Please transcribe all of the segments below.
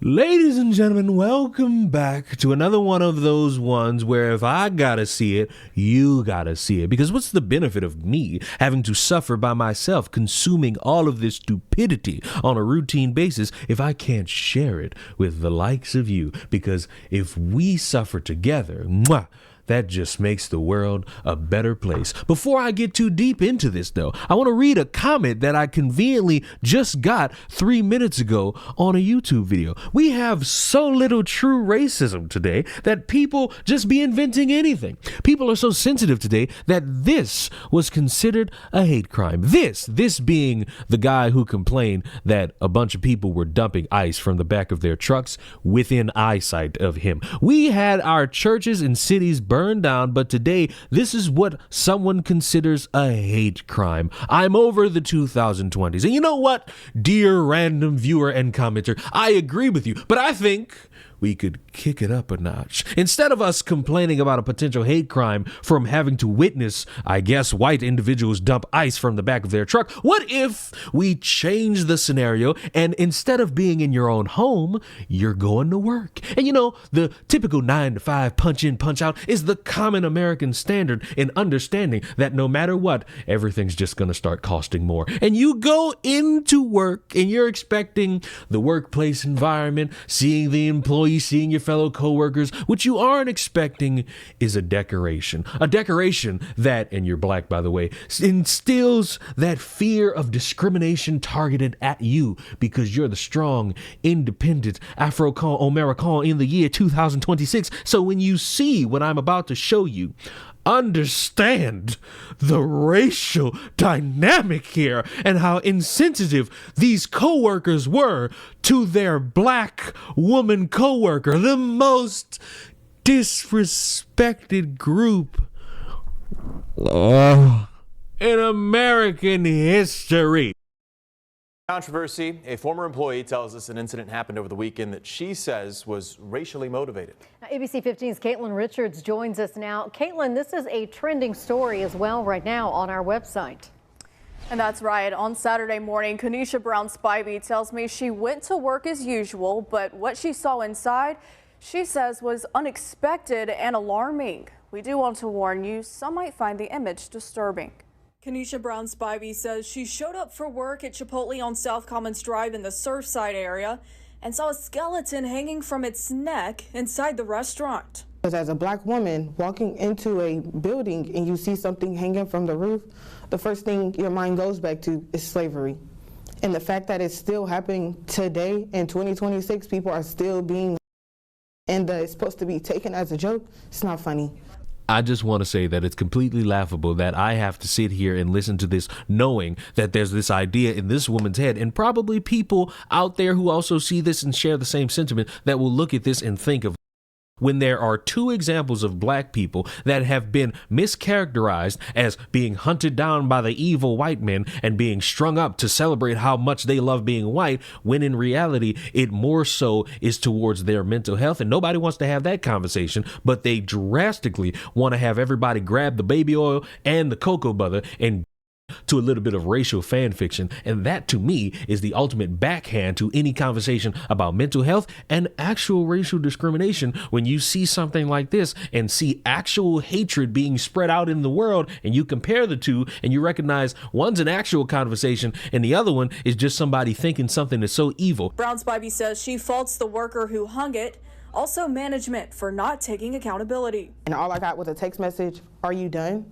Ladies and gentlemen, welcome back to another one of those ones where if I gotta see it, you gotta see it. Because what's the benefit of me having to suffer by myself, consuming all of this stupidity on a routine basis if I can't share it with the likes of you? Because if we suffer together, that just makes the world a better place. Before I get too deep into this, though, I want to read a comment that I conveniently just got 3 minutes ago on a YouTube video. We have so little true racism today that people just be inventing anything. People are so sensitive today that this was considered a hate crime. This being the guy who complained that a bunch of people were dumping ice from the back of their trucks within eyesight of him. We had our churches and cities burned down, but today this is what someone considers a hate crime. I'm over the 2020s. And you know what, dear random viewer and commenter, I agree with you, but I think we could kick it up a notch. Instead of us complaining about a potential hate crime from having to witness, I guess, white individuals dump ice from the back of their truck, what if we change the scenario and instead of being in your own home, you're going to work? And you know, the typical 9 to 5 punch in, punch out is the common American standard in understanding that no matter what, everything's just going to start costing more. And you go into work and you're expecting the workplace environment, seeing the employees, seeing your fellow coworkers. What you aren't expecting is a decoration that, and you're black by the way, instills that fear of discrimination targeted at you because you're the strong, independent Afro-American in the year 2026. So when you see what I'm about to show you, understand the racial dynamic here and how insensitive these coworkers were to their black woman coworker, the most disrespected group in American history. Controversy. A former employee tells us an incident happened over the weekend that she says was racially motivated. Now, ABC 15's Caitlin Richards joins us now. Caitlin, this is a trending story as well right now on our website. And that's right. On Saturday morning, Kanisha Brown-Spivey tells me she went to work as usual, but what she saw inside, she says, was unexpected and alarming. We do want to warn you, some might find the image disturbing. Kanisha Brown-Spivey says she showed up for work at Chipotle on South Commons Drive in the Surfside area and saw a skeleton hanging from its neck inside the restaurant. Because as a black woman walking into a building and you see something hanging from the roof, the first thing your mind goes back to is slavery. And the fact that it's still happening today in 2026, people are still being, and it's supposed to be taken as a joke, it's not funny. I just want to say that it's completely laughable that I have to sit here and listen to this knowing that there's this idea in this woman's head and probably people out there who also see this and share the same sentiment that will look at this and think of when there are two examples of black people that have been mischaracterized as being hunted down by the evil white men and being strung up to celebrate how much they love being white, when in reality, it more so is towards their mental health. And nobody wants to have that conversation, but they drastically want to have everybody grab the baby oil and the cocoa butter and to a little bit of racial fan fiction. And that to me is the ultimate backhand to any conversation about mental health and actual racial discrimination. When you see something like this and see actual hatred being spread out in the world and you compare the two and you recognize one's an actual conversation and the other one is just somebody thinking something that's so evil. Brown-Spivey says she faults the worker who hung it, also management for not taking accountability. And all I got was a text message, "Are you done?"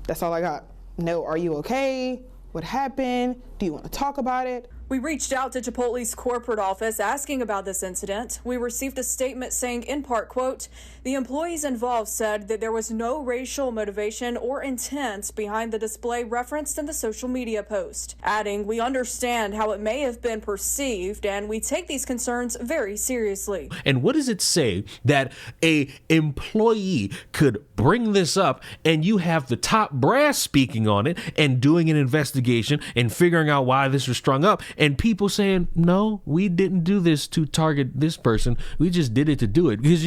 That's all I got. No, "Are you okay? What happened? Do you want to talk about it?" We reached out to Chipotle's corporate office asking about this incident. We received a statement saying, in part, quote, "The employees involved said that there was no racial motivation or intent behind the display referenced in the social media post," adding, "We understand how it may have been perceived and we take these concerns very seriously." And what does it say that a employee could bring this up and you have the top brass speaking on it and doing an investigation and figuring out why this was strung up? and people saying, no, we didn't do this to target this person. We just did it to do it. Because,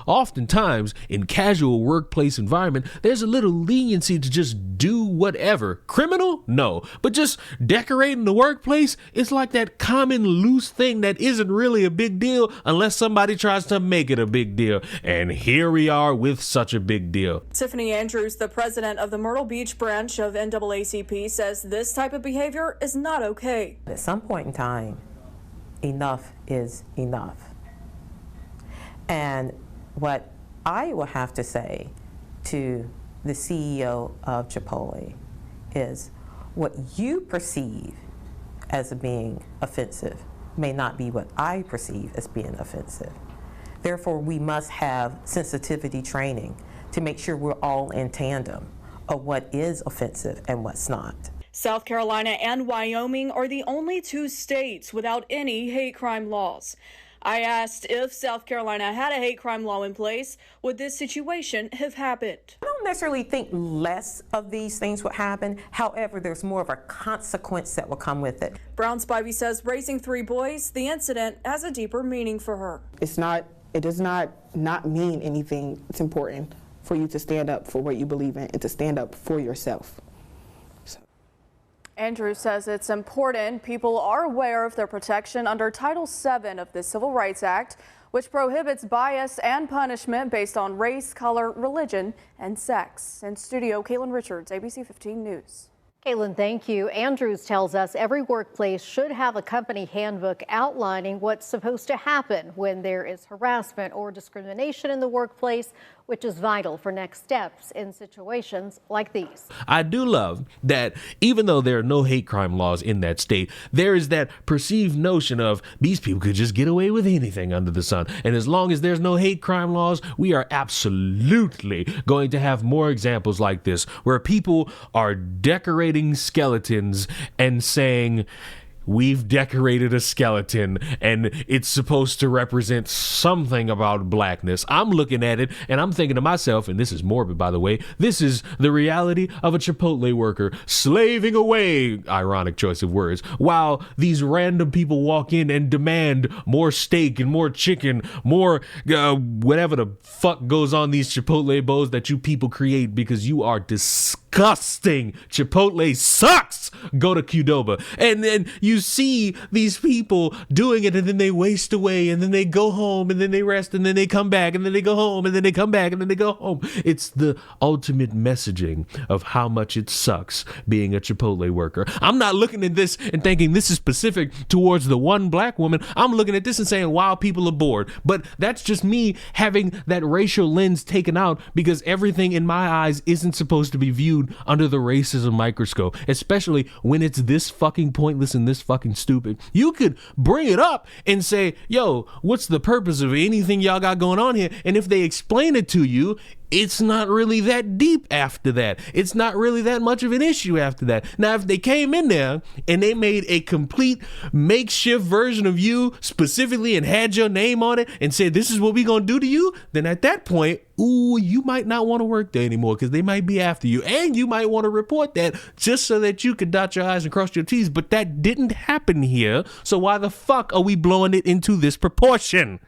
oftentimes in casual workplace environment, there's a little leniency to just do whatever. Criminal? No. But just decorating the workplace, it's like that common loose thing that isn't really a big deal unless somebody tries to make it a big deal. And here we are with such a big deal. Tiffany Andrews, the president of the Myrtle Beach branch of NAACP, says this type of behavior is not okay. At some point in time, enough is enough. And what I will have to say to the CEO of Chipotle is what you perceive as being offensive may not be what I perceive as being offensive. Therefore, we must have sensitivity training to make sure we're all in tandem of what is offensive and what's not. South Carolina and Wyoming are the only two states without any hate crime laws. I asked if South Carolina had a hate crime law in place, would this situation have happened? I don't necessarily think less of these things would happen. However, there's more of a consequence that will come with it. Brown Spivey says raising three boys, the incident has a deeper meaning for her. It does not mean anything. It's important for you to stand up for what you believe in and to stand up for yourself. Andrew says it's important people are aware of their protection under Title VII of the Civil Rights Act, which prohibits bias and punishment based on race, color, religion, and sex. In studio, Caitlin Richards, ABC 15 News. Caitlin, thank you. Andrews tells us every workplace should have a company handbook outlining what's supposed to happen when there is harassment or discrimination in the workplace, which is vital for next steps in situations like these. I do love that even though there are no hate crime laws in that state, there is that perceived notion of these people could just get away with anything under the sun. And as long as there's no hate crime laws, we are absolutely going to have more examples like this where people are decorating skeletons and saying, we've decorated a skeleton and it's supposed to represent something about blackness. I'm looking at it and I'm thinking to myself, and this is morbid, by the way, this is the reality of a Chipotle worker slaving away, ironic choice of words, while these random people walk in and demand more steak and more chicken, more whatever the fuck goes on these Chipotle bowls that you people create because you are disgusting. Chipotle sucks. Go to Qdoba. And then you see these people doing it and then they waste away and then they go home and then they rest and then they come back and then they go home and then they come back and then they go home. It's the ultimate messaging of how much it sucks being a Chipotle worker. I'm not looking at this and thinking this is specific towards the one black woman. I'm looking at this and saying, wow, people are bored. But that's just me having that racial lens taken out because everything in my eyes isn't supposed to be viewed under the racism microscope, especially when it's this fucking pointless and this fucking stupid. You could bring it up and say, yo, what's the purpose of anything y'all got going on here? And if they explain it to you, it's not really that deep after that. It's not really that much of an issue after that. Now, if they came in there and they made a complete makeshift version of you specifically and had your name on it and said, this is what we gonna do to you, then at that point, ooh, you might not want to work there anymore because they might be after you. And you might want to report that just so that you could dot your I's and cross your T's. But that didn't happen here. So why the fuck are we blowing it into this proportion?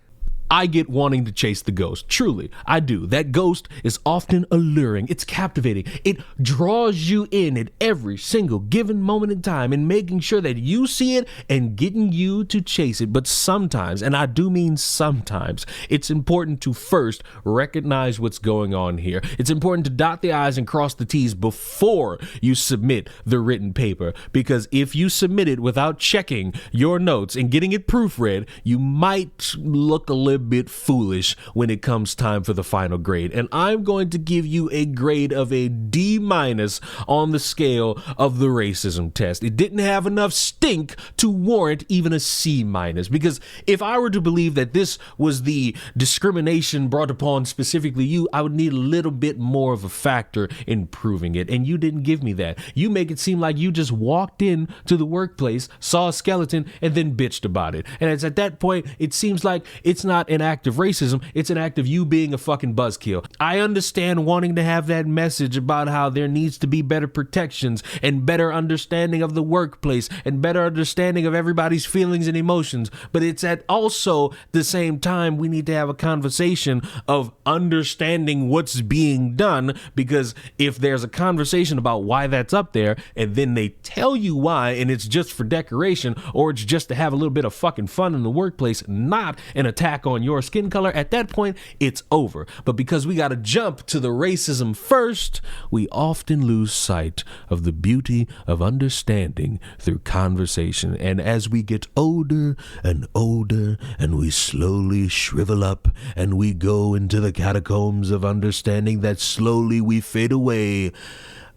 I get wanting to chase the ghost. Truly, I do. That ghost is often alluring. It's captivating. It draws you in at every single given moment in time and making sure that you see it and getting you to chase it. But sometimes, and I do mean sometimes, it's important to first recognize what's going on here. It's important to dot the I's and cross the T's before you submit the written paper. Because if you submit it without checking your notes and getting it proofread, you might look a little bit foolish when it comes time for the final grade. And I'm going to give you a grade of a D- on the scale of the racism test. It didn't have enough stink to warrant even a C-, because if I were to believe that this was the discrimination brought upon specifically you, I would need a little bit more of a factor in proving it. And you didn't give me that. You make it seem like you just walked in to the workplace, saw a skeleton, and then bitched about it. And it's at that point, it seems like it's not not an act of racism. It's an act of you being a fucking buzzkill. I understand wanting to have that message about how there needs to be better protections and better understanding of the workplace and better understanding of everybody's feelings and emotions. But it's at also the same time we need to have a conversation of understanding what's being done, because if there's a conversation about why that's up there and then they tell you why and it's just for decoration or it's just to have a little bit of fucking fun in the workplace, not an attack on your skin color, at that point it's over. But because we got to jump to the racism first, we often lose sight of the beauty of understanding through conversation. And as we get older and older and we slowly shrivel up and we go into the catacombs of understanding that slowly we fade away,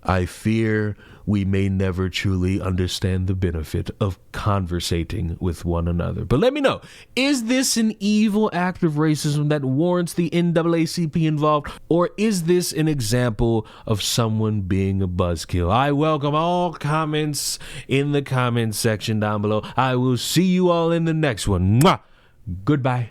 I fear we may never truly understand the benefit of conversating with one another. But let me know, is this an evil act of racism that warrants the NAACP involved? Or is this an example of someone being a buzzkill? I welcome all comments in the comment section down below. I will see you all in the next one. Mwah! Goodbye.